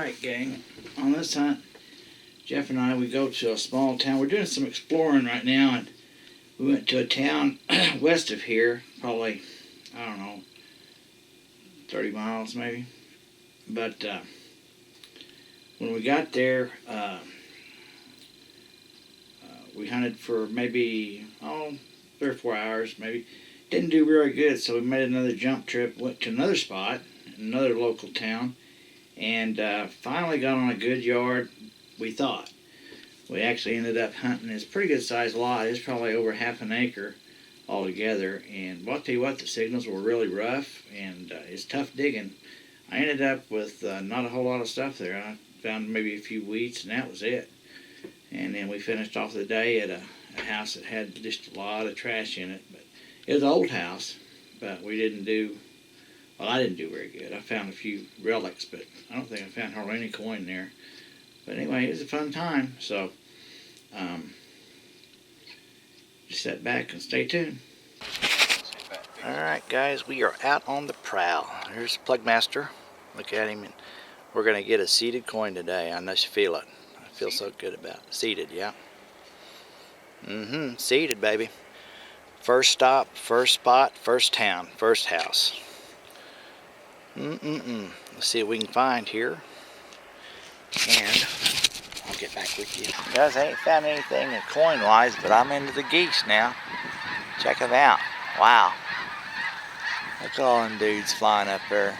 Alright gang, on this hunt, Jeff and I, we go to a small town. We're doing some exploring right now, and we went to a town west of here, probably, I don't know, 30 miles maybe. But when we got there, we hunted for maybe, 3 or 4 hours maybe. Didn't do very good, so we made another jump trip, went to another spot, another local town, and finally got on a good yard, we thought. We actually ended up hunting this pretty good sized lot. It's probably over half an acre altogether, and I'll tell you what, the signals were really rough, and it's tough digging. I ended up with not a whole lot of stuff there. I found maybe a few weeds, and that was it. And then we finished off the day at a house that had just a lot of trash in it. But it was an old house, but we didn't do, well, I didn't do very good. I found a few relics, but I don't think I found hardly any coin there. But anyway, it was a fun time, so just sit back and stay tuned. Alright guys, we are out on the prowl. Here's the plug master. Look at him, and we're going to get a seeded coin today. I know you feel it. I feel so good about it. Seeded, yeah. Seeded, baby. First stop, first spot, first town, first house. Let's see what we can find here. And I'll get back with you. Guys, I ain't found anything coin-wise, but I'm into the geese now. Check them out. Wow. Look at all them dudes flying up there.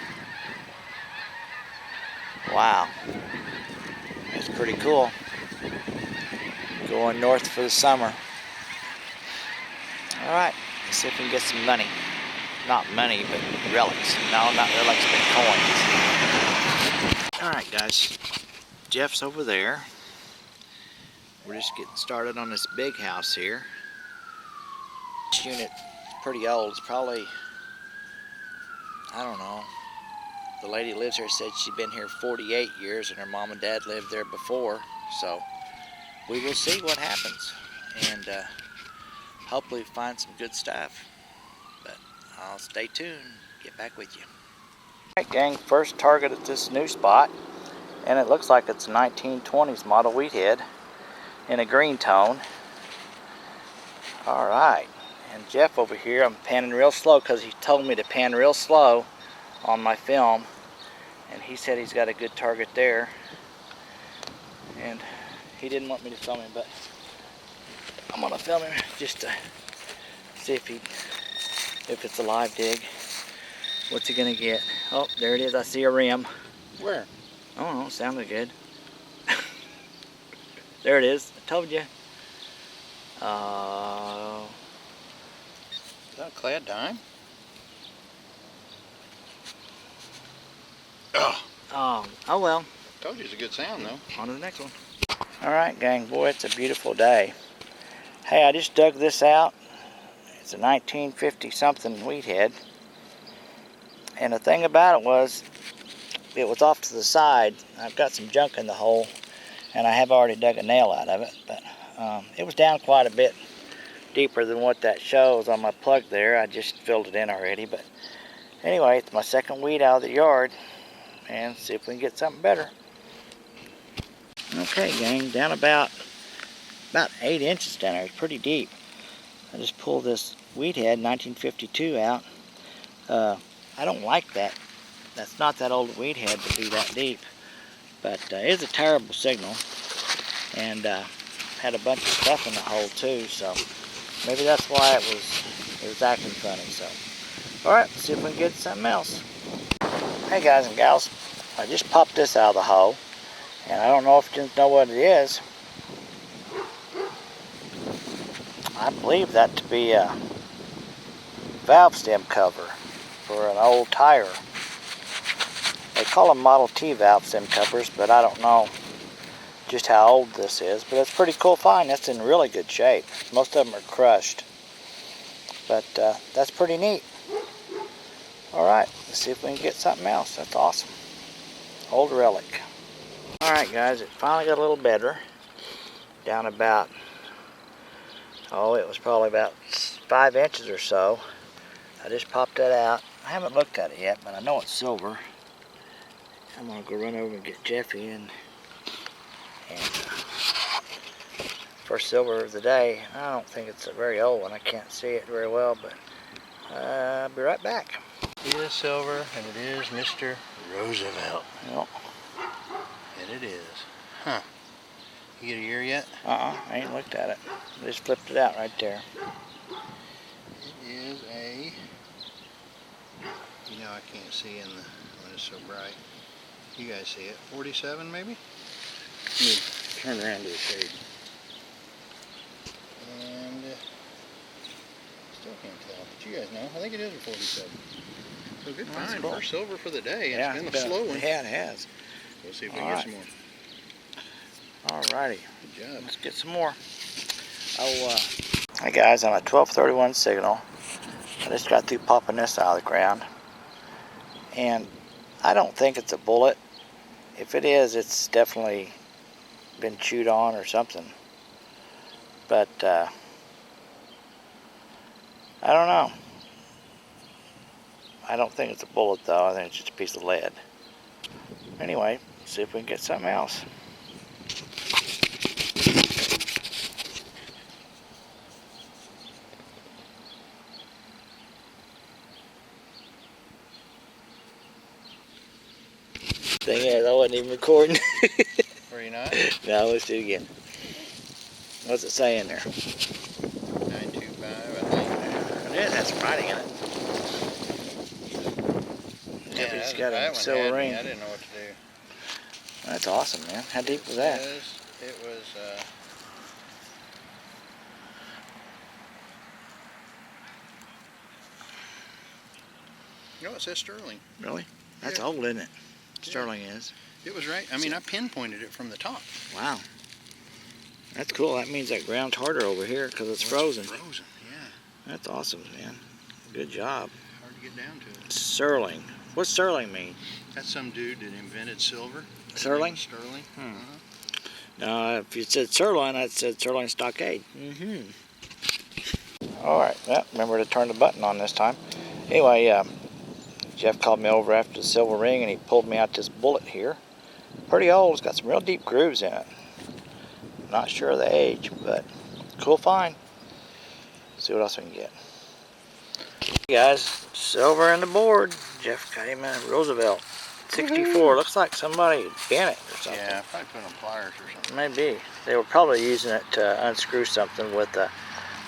Wow. That's pretty cool. Going north for the summer. Alright, let's see if we can get some money. Not money, but relics. No, not relics, but coins. Alright guys, Jeff's over there. We're just getting started on this big house here. This unit is pretty old. It's probably, I don't know. The lady who lives here said she'd been here 48 years and her mom and dad lived there before. So we will see what happens, and hopefully find some good stuff. But I'll stay tuned. Get back with you. Alright gang, first target at this new spot, and it looks like it's a 1920s model wheat head in a green tone. Alright, and Jeff over here, I'm panning real slow because he told me to pan real slow on my film, and he said he's got a good target there, and he didn't want me to film him, but I'm gonna film him just to see if it's a live dig. What's he gonna get? Oh, there it is. I see a rim. Where? Oh no, sounded good. There it is. I told you. Is that a clad dime? Oh well. Told you it's a good sound though. On to the next one. Alright gang, boy, it's a beautiful day. Hey, I just dug this out. It's a 1950 something wheat head. And the thing about it was off to the side. I've got some junk in the hole, and I have already dug a nail out of it, but it was down quite a bit deeper than what that shows on my plug there. I just filled it in already, but anyway, it's my second weed out of the yard, and see if we can get something better. Okay gang, down about 8 inches down there. It's pretty deep. I just pulled this wheat head 1952 out. I don't like that. That's not that old wheat head to be that deep, but it's a terrible signal, and had a bunch of stuff in the hole too, so maybe that's why it was acting funny. So alright, let's see if we can get something else. Hey guys and gals, I just popped this out of the hole, and I don't know if you know what it is. I believe that to be a valve stem cover for an old tire. They call them Model T valve stem covers, but I don't know just how old this is. But it's a pretty cool find. That's in really good shape. Most of them are crushed, but that's pretty neat. Alright, let's see if we can get something else. That's awesome. Old relic. Alright guys, it finally got a little better. Down about, it was probably about 5 inches or so. I just popped that out. I haven't looked at it yet, but I know it's silver. I'm gonna go run over and get Jeffy and first silver of the day. I don't think it's a very old one. I can't see it very well, but I'll be right back. It is silver, and it is Mr. Roosevelt. Yep. And it is. Huh. You get a year yet? I ain't looked at it. I just flipped it out right there. It is a... You know, I can't see in the when it's so bright. You guys see it? 47 maybe? Let me turn around to the shade. And still can't tell. But you guys know. I think it is a 47. So good find. Cool. First silver for the day. Yeah, It's been a slow one. Yeah, it has. We'll see if we can get some more. Alrighty. Good job. Let's get some more. Hey guys, I'm at 12:31 signal. I just got through popping this out of the ground. And I don't think it's a bullet. If it is, it's definitely been chewed on or something. But I don't know. I don't think it's a bullet though. I think it's just a piece of lead. Anyway, see if we can get something else. Thing is, I wasn't even recording. Were you not? No, let's do it again. What's it saying there? 925, I think. It has some writing in it. Jeffy's got a silver ring. I didn't know what to do. That's awesome, man. How deep was that? It was no, it says sterling. Really? That's Yeah. old, isn't it? Sterling is. It was right. I mean, I pinpointed it from the top. Wow. That's cool. That means that ground's harder over here because it's frozen. Frozen, yeah. That's awesome, man. Good job. Hard to get down to it. Sterling. What's sterling mean? That's some dude that invented silver. Sterling? Sterling. No, if you said sirloin, I'd said sirloin stockade. All right. Well, remember to turn the button on this time. Anyway, Jeff called me over after the silver ring, and he pulled me out this bullet here. Pretty old. It's got some real deep grooves in it. Not sure of the age, but cool find. See what else we can get. Hey guys, silver on the board. Jeff got him a Roosevelt. 64. Looks like somebody bent it or something. Yeah, probably put on pliers or something. Maybe. They were probably using it to unscrew something with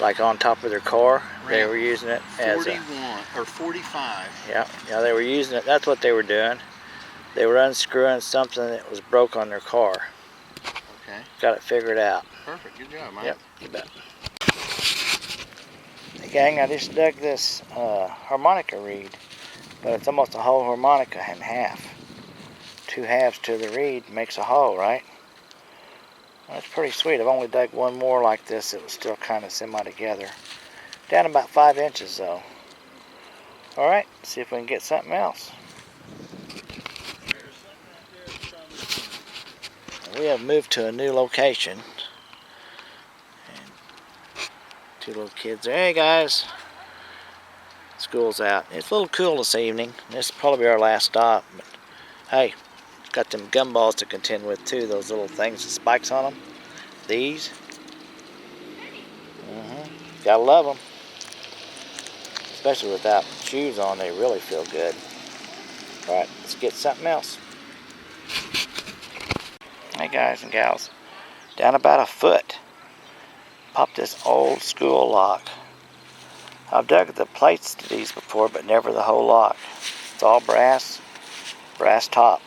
like on top of their car. Right. They were using it as 41 or 45. Yeah, they were using it. That's what they were doing. They were unscrewing something that was broke on their car. Okay. Got it figured out. Perfect. Good job, Mike. Yep, you bet. Hey gang, I just dug this harmonica reed, but it's almost a whole harmonica in half. 2 halves to the reed makes a whole, right? That's pretty sweet. I've only dug one more like this. It was still kind of semi-together. Down about 5 inches though. Alright, see if we can get something else. We have moved to a new location. And 2 little kids there. Hey guys. School's out. It's a little cool this evening. This will probably be our last stop. But hey, got them gumballs to contend with too. Those little things with spikes on them. These. Gotta love them. Especially without shoes on, they really feel good. Alright, let's get something else. Hey guys and gals, down about a foot, pop this old school lock. I've dug the plates to these before, but never the whole lock. It's all brass top.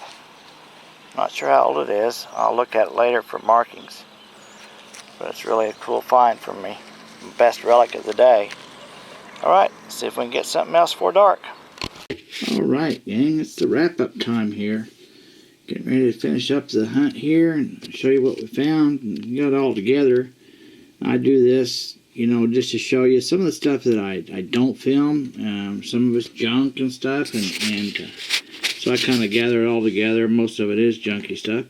Not sure how old it is. I'll look at it later for markings. But it's really a cool find for me. Best relic of the day. Alright, see if we can get something else before dark. Alright gang, it's the wrap up time here. Getting ready to finish up the hunt here and show you what we found and got it all together. I do this, you know, just to show you some of the stuff that I don't film. Some of it's junk and stuff, and so I kind of gather it all together. Most of it is junky stuff.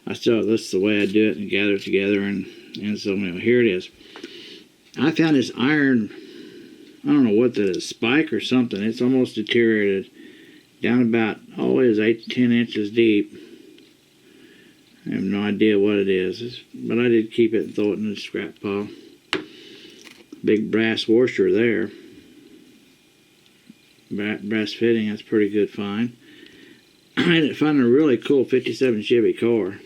I still, that's the way I do it and gather it together, and so you know, here it is. I found this iron, I don't know what that is, spike or something. It's almost deteriorated. Down about, oh, it is 8 to 10 inches deep. I have no idea what it is, but I did keep it and throw it in the scrap pile. Big brass washer there. Brass fitting, that's pretty good find. I ended up finding a really cool 57 Chevy car.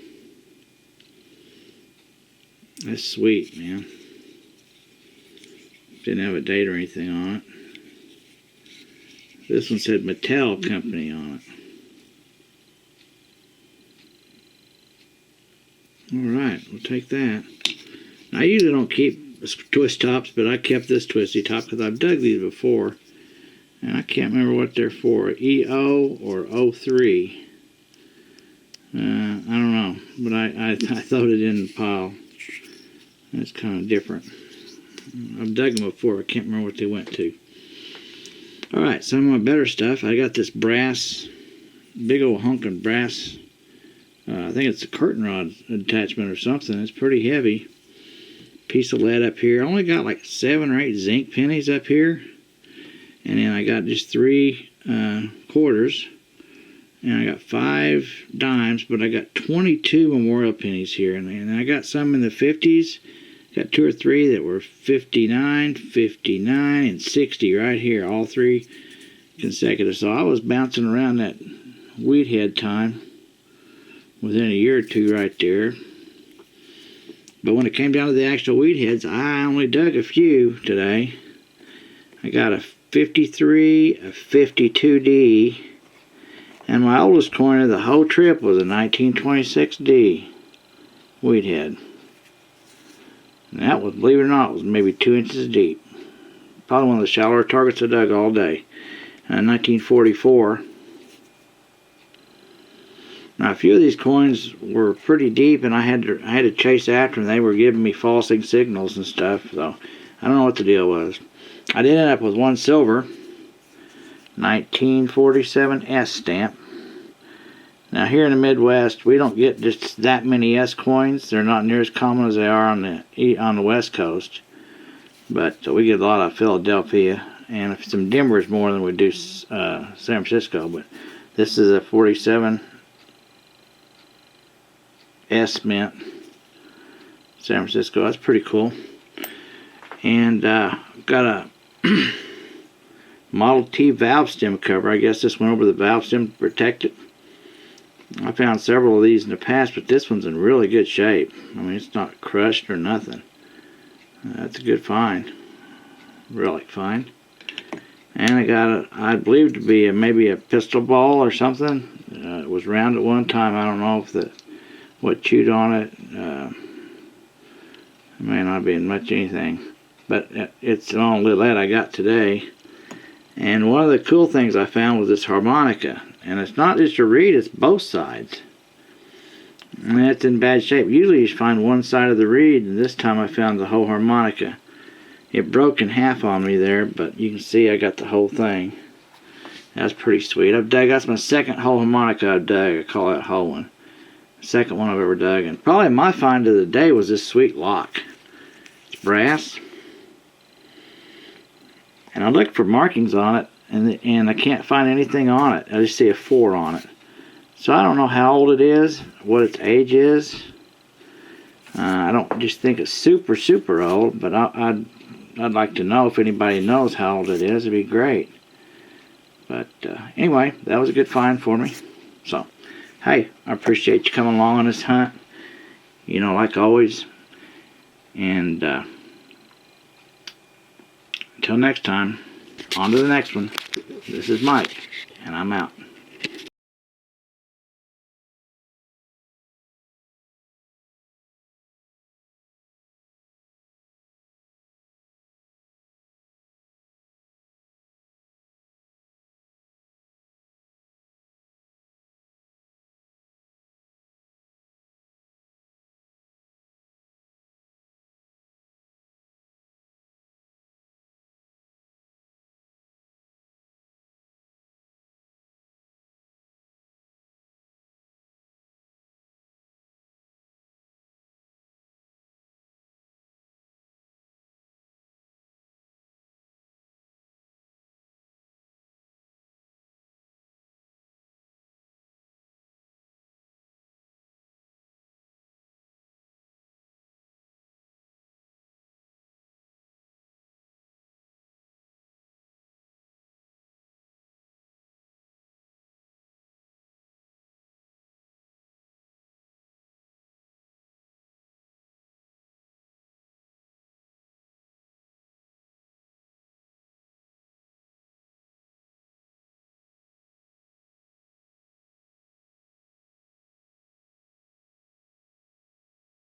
That's sweet, man. Didn't have a date or anything on it. This one said Mattel Company on it. Alright, we'll take that. I usually don't keep twist tops, but I kept this twisty top because I've dug these before. And I can't remember what they're for. EO or 03. I don't know. But I throwed it in the pile. That's kind of different. I've dug them before. I can't remember what they went to. Alright, some of my better stuff. I got this brass, big old hunk of brass. I think it's a curtain rod attachment or something. It's pretty heavy. Piece of lead up here. I only got like 7 or 8 zinc pennies up here. And then I got just 3 quarters. And I got 5 dimes, but I got 22 memorial pennies here. And I got some in the 50s. Got 2 or 3 that were 59, 59, and 60 right here. All 3 consecutive. So I was bouncing around that weed head time within a year or 2 right there. But when it came down to the actual weed heads, I only dug a few today. I got a 53, a 52D, and my oldest coin of the whole trip was a 1926D weed head. And that was, believe it or not, was maybe 2 inches deep. Probably one of the shallower targets I dug all day. 1944. Now a few of these coins were pretty deep, and I had to chase after them. They were giving me falsing signals and stuff. So I don't know what the deal was. I did end up with one silver 1947 S stamp. Now here in the Midwest, we don't get just that many S coins. They're not near as common as they are on the West Coast. But we get a lot of Philadelphia and some Denver's more than we do San Francisco. But this is a 47 S mint San Francisco. That's pretty cool. And got a Model T valve stem cover. I guess this went over the valve stem to protect it. I found several of these in the past, but this one's in really good shape. I mean, it's not crushed or nothing. That's a good find. Relic find. And I got I believe to be maybe a pistol ball or something. It was round at one time. I don't know if what chewed on it. It may not be much anything. But it's the only lead I got today. And one of the cool things I found was this harmonica. And it's not just a reed, it's both sides. And it's in bad shape. Usually you find one side of the reed, and this time I found the whole harmonica. It broke in half on me there, but you can see I got the whole thing. That's pretty sweet. That's my second whole harmonica I've dug. I call that whole one. Second one I've ever dug. And probably my find of the day was this sweet lock. It's brass. And I looked for markings on it, and I can't find anything on it. I just see a 4 on it. So I don't know how old it is, what its age is. I don't just think it's super, super old, but I'd like to know if anybody knows how old it is. It'd be great. But anyway, that was a good find for me. So, hey, I appreciate you coming along on this hunt. You know, like always. And until next time, on to the next one. This is Mike, and I'm out.